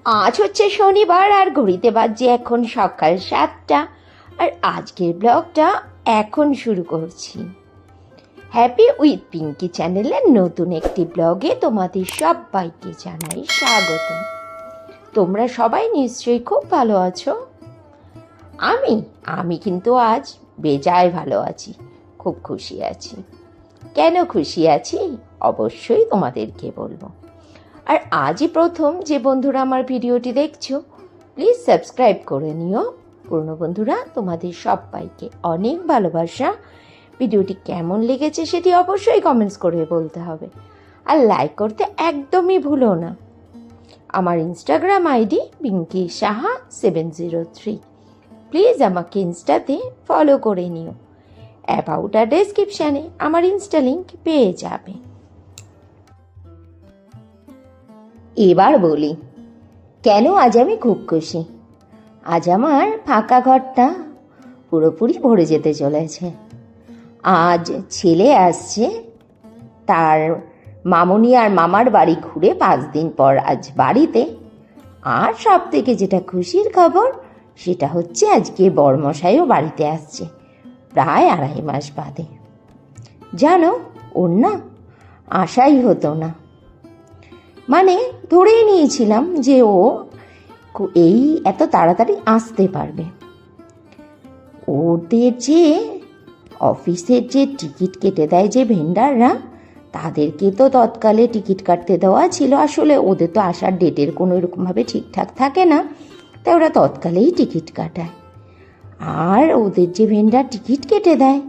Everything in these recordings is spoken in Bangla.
আজ হচ্ছে শনিবার আর ঘড়িতে বাজছে এখন সকাল 7টা। আর আজকের ব্লগটা এখন শুরু করছি। হ্যাপি উইথ পিঙ্কি চ্যানেলের নতুন একটি ব্লগে তোমাদের সবাইকে জানাই স্বাগত। তোমরা সবাই নিশ্চয়ই খুব ভালো আছো। আমি কিন্তু আজ বেজায় ভালো আছি, খুব খুশি আছি। কেন খুশি আছি অবশ্যই তোমাদেরকে বলবো। আর আজই প্রথম যে বন্ধুরা আমার ভিডিওটি দেখছো, প্লিজ সাবস্ক্রাইব করে নিও। পুরনো বন্ধুরা তোমাদের সবাইকে অনেক ভালোবাসা। ভিডিওটি কেমন লেগেছে সেটি অবশ্যই কমেন্টস করে বলতে হবে, আর লাইক করতে একদমই ভুলো না। আমার Instagram ID Pinki Saha 703। Please আমাকে ইনস্টাতে ফলো করে নিও। অ্যাবাউট আর ডেসক্রিপশানে আমার ইনস্টা লিঙ্ক পেয়ে যাবে। এবার বলি কেন আজ আমি খুব খুশি। আজ আমার ফাঁকা ঘরটা পুরোপুরি ভরে যেতে চলেছে। আজ ছেলে আসছে, তার মামুনি আর মামার বাড়ি ঘুরে 5 দিন পর আজ বাড়িতে। আর সব থেকে যেটা খুশির খবর সেটা হচ্ছে আজকে বরমশাইও বাড়িতে আসছে, প্রায় 2.5 মাস বাদে। জানো, ওর না আশাই হতো না, মানে ধরেই নিয়েছিলাম যে ও এই এত তাড়াতাড়ি আসতে পারবে। ওদের যে অফিসের যে টিকিট কেটে দেয় যে ভেন্ডাররা, তাদেরকে তো তৎকালে টিকিট কাটতে দেওয়া ছিল। আসলে ওদের তো আসার ডেটের কোনো এরকমভাবে ঠিকঠাক থাকে না, তাই ওরা তৎকালেই টিকিট কাটায়। আর ওদের যে ভেন্ডার টিকিট কেটে দেয়,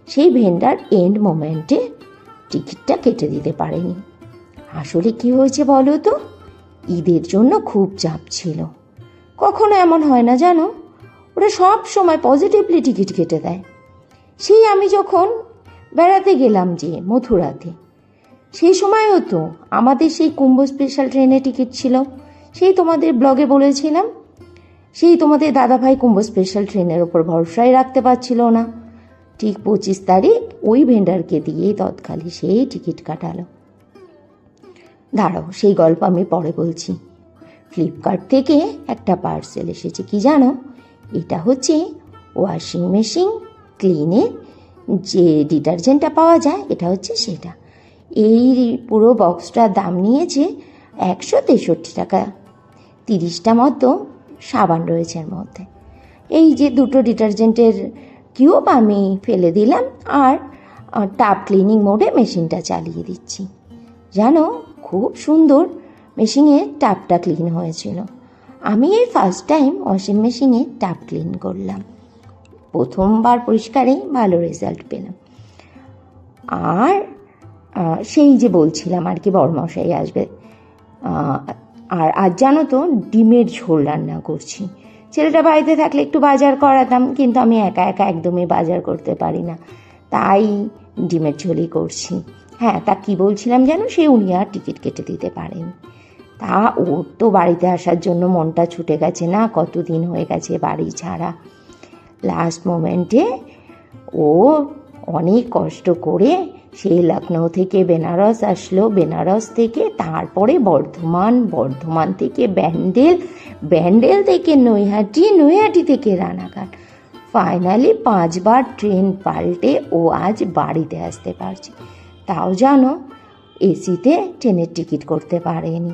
সেই ভেন্ডার এন্ড মোমেন্টে টিকিটটা কেটে দিতে পারেনি। আসলে কি হয়েছে বলো তো, ঈদের জন্য খুব চাপ ছিল। কখনো এমন হয় না জানো, ওরা সব সময় পজিটিভলি টিকিট কেটে দেয়। সেই আমি যখন বেড়াতে গেলাম যে মথুরাতে, সেই সময়ও তো আমাদের সেই কুম্ভ স্পেশাল ট্রেনে টিকিট ছিল। সেই তোমাদের ব্লগে বলেছিলাম, সেই তোমাদের দাদাভাই কুম্ভ স্পেশাল ট্রেনের ওপর ভরসাই রাখতে পারছিল না। ঠিক 25 তারিখ ওই ভেন্ডারকে দিয়েই তৎকালে সেই টিকিট কাটালো। দাঁড়াও, সেই গল্প আমি পরে বলছি। ফ্লিপকার্ট থেকে একটা পার্সেল এসেছে, কি জানো? এটা হচ্ছে ওয়াশিং মেশিন ক্লিনের যে ডিটারজেন্টটা পাওয়া যায়, এটা হচ্ছে সেটা। এই পুরো বক্সটার দাম নিয়েছে 163 টাকা। 30টা মতো সাবান রয়েছে এর মধ্যে। এই যে 2টো ডিটারজেন্টের কিউব আমি ফেলে দিলাম, আর টাব ক্লিনিং মোডে মেশিনটা চালিয়ে দিচ্ছি। জানো, খুব সুন্দর মেশিনে টাবটা ক্লিন হয়েছিল। আমি এই ফার্স্ট টাইম ওয়াশিং মেশিনে টাব ক্লিন করলাম, প্রথমবার পরিষ্কারেই ভালো রেজাল্ট পেলাম। আর সেই যে বলছিলাম আর কি, বড়মশাই আসবে। আর আজ জানো তো ডিমের ঝোল রান্না করছি। ছেলেটা বাড়িতে থাকলে একটু বাজার করাতাম, কিন্তু আমি একা একা একদমই বাজার করতে পারি না, তাই ডিমের ঝোলই করছি। হ্যাঁ, তা কি বলছিলাম যেন, সে উনি আর টিকিট কেটে দিতে পারেন। তা ওর তো বাড়িতে আসার জন্য মনটা ছুটে গেছে না, কতদিন হয়ে গেছে বাড়ি ছাড়া। লাস্ট মোমেন্টে ও অনেক কষ্ট করে সে লখনৌ থেকে বেনারস আসলো, বেনারস থেকে তারপরে বর্ধমান থেকে ব্যান্ডেল থেকে নৈহাটি থেকে রানাঘাট, ফাইনালি 5 বার ট্রেন পাল্টে ও আজ বাড়িতে আসতে পারছে। তাও জানো, এসিতে ট্রেনের টিকিট করতে পারেনি,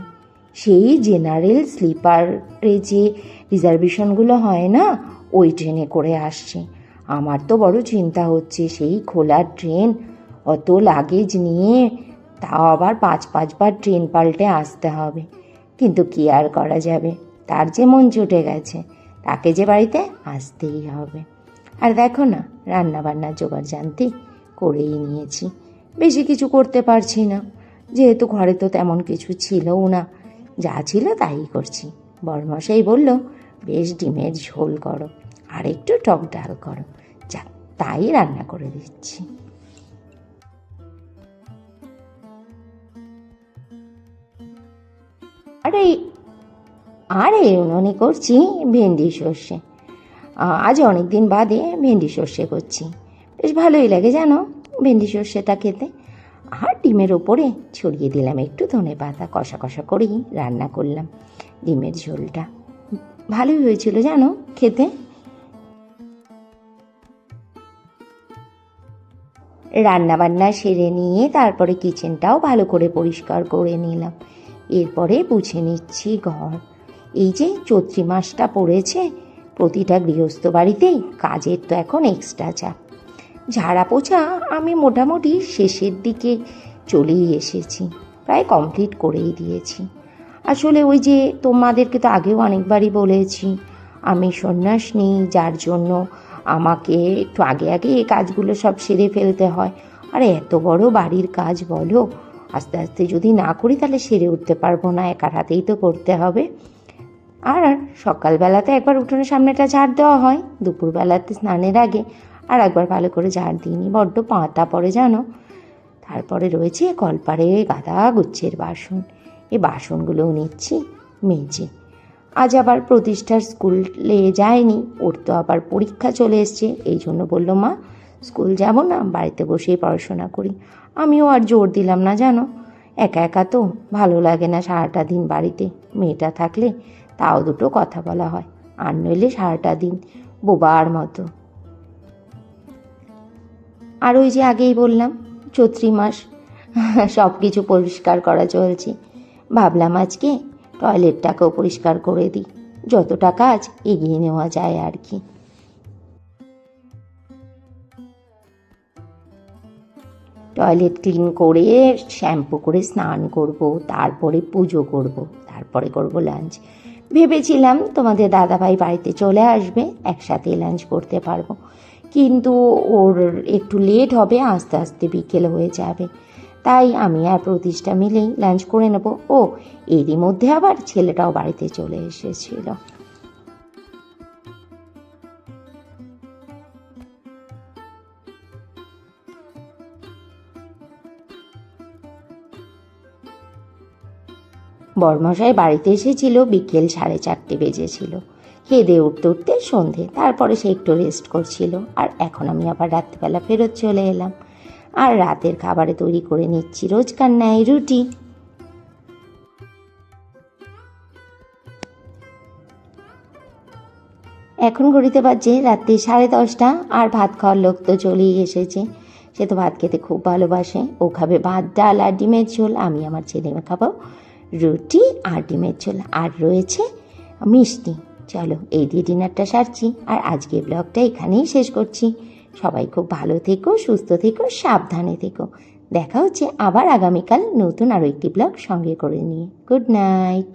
সেই জেনারেল স্লিপারে যে রিজার্ভেশনগুলো হয় না, ওই ট্রেনে করে আসছে। আমার তো বড় চিন্তা হচ্ছে, সেই খোলা ট্রেন, অত লাগেজ নিয়ে, তাও আবার 5 বার ট্রেন পাল্টে আসতে হবে। কিন্তু কি আর করা যাবে, তার যে মন ছুটে গেছে, তাকে যে বাড়িতে আসতেই হবে। আর দেখো না, রান্নাবান্নার জোগাড় জানতি করেই নিয়েছি। বেশি কিছু করতে পারছি না, যেহেতু ঘরে তো তেমন কিছু ছিলও না, যা ছিল তাই করছি। বড়মশাই বলল, বেশ ডিমের ঝোল করো আর একটু টক ডাল করো, যাক তাই রান্না করে দিচ্ছি। আরে উনুনে করছি ভেন্ডি সর্ষে। আজ অনেক দিন বাদে ভেন্ডি সর্ষে করছি, বেশ ভালোই লাগে জানো ভেন্ডি সর্ষেটা খেতে। আর ডিমের ওপরে ছড়িয়ে দিলাম একটু ধনেপাতা, কষা কষা করেই রান্না করলাম। ডিমের ঝোলটা ভালোই হয়েছিল জানো খেতে। রান্নাবান্না সেরে নিয়ে তারপরে কিচেনটাও ভালো করে পরিষ্কার করে নিলাম। এরপরে মুছে নিচ্ছি ঘর। এই যে চৈত্রি মাসটা পড়েছে, প্রতিটা গৃহস্থ বাড়িতেই কাজের তো এখন এক্সট্রা চাপ। ঝাড়া পোছা আমি মোটামুটি শেষের দিকে চলেই এসেছি, প্রায় কমপ্লিট করেই দিয়েছি। আসলে ওই যে তোমাদেরকে তো আগেও অনেকবারই বলেছি আমি সন্ন্যাস নিই, যার জন্য আমাকে একটু আগে আগে এই কাজগুলো সব সেরে ফেলতে হয়। আর এত বড় বাড়ির কাজ বলো, আস্তে আস্তে যদি না করি তাহলে সেরে উঠতে পারবো না, একার হাতেই তো করতে হবে। আর সকালবেলাতে একবার উঠোনের সামনেটা ঝাড় দেওয়া হয়, দুপুরবেলাতে স্নানের আগে আর একবার ভালো করে ঝাড় দিইনি, বড্ড পাতা পড়ে জানো। তারপরে রয়েছে কলপারে গাদা গুচ্ছের বাসন, এই বাসনগুলোও নিচ্ছি মেজে। আজ আবার প্রতিষ্ঠার স্কুলে যায়নি, ওর তো আবার পরীক্ষা চলে এসছে, এই জন্য বললো মা স্কুল যাব না, বাড়িতে বসেই পড়াশোনা করি। আমিও আর জোর দিলাম না জানো, একা একা তো ভালো লাগে না সারাটা দিন বাড়িতে, মেয়েটা থাকলে তাও দুটো কথা বলা হয়, আর নইলে সারাটা দিন বোবার মতো। আর ওই যে আগেই বললাম চৈত্রি মাস, সব কিছু পরিষ্কার করা চলছে। ভাবলাম আজকে টয়লেটটাকেও পরিষ্কার করে দিই, যতটা কাজ এগিয়ে নেওয়া যায় আর কি। টয়লেট ক্লিন করে শ্যাম্পু করে স্নান করব, তারপরে পুজো করব, তারপরে করব লাঞ্চ। ভেবেছিলাম তোমাদের দাদাভাই বাড়িতে চলে আসবে, একসাথে লাঞ্চ করতে পারবো, কিন্তু ওর একটু লেট হবে, আস্তে আস্তে বিকেল হয়ে যাবে, তাই আমি আর প্রতিষ্ঠা মিলেই লাঞ্চ করে নেব। ও এরই মধ্যে আবার ছেলেটাও বাড়িতে চলে এসেছিল। বরমশাই বাড়িতে এসেছিল বিকেল 4:30 বেজেছিল। খেয়ে দিয়ে উঠতে উঠতে সন্ধে, তারপরে সে একটু রেস্ট করছিল, আর এখন আমি আবার রাত্রিবেলা ফেরত চলে এলাম। আর রাতের খাবারে তৈরি করে নিচ্ছি রোজকার ন্যায় রুটি। এখন ঘড়িতে বাজছে রাত্রি 10:30, আর ভাত খাওয়ার লোক তো চলেই এসেছে। সে তো ভাত খেতে খুব ভালোবাসে, ও খাবে ভাত ডাল আর ডিমের ঝোল, আমি আমার ছেলে খাবো রুটি আর ডিমের ঝোল, আর রয়েছে মিষ্টি। চলো এই দিয়ে ডিনারটা সারছি, আর আজকে ব্লগটা এখানেই শেষ করছি। সবাই খুব ভালো থেকো, সুস্থ থেকো, সাবধানে থেকো। দেখা হচ্ছে আবার আগামীকাল নতুন আরও একটি ব্লগ সঙ্গে করে নিয়ে। Good night.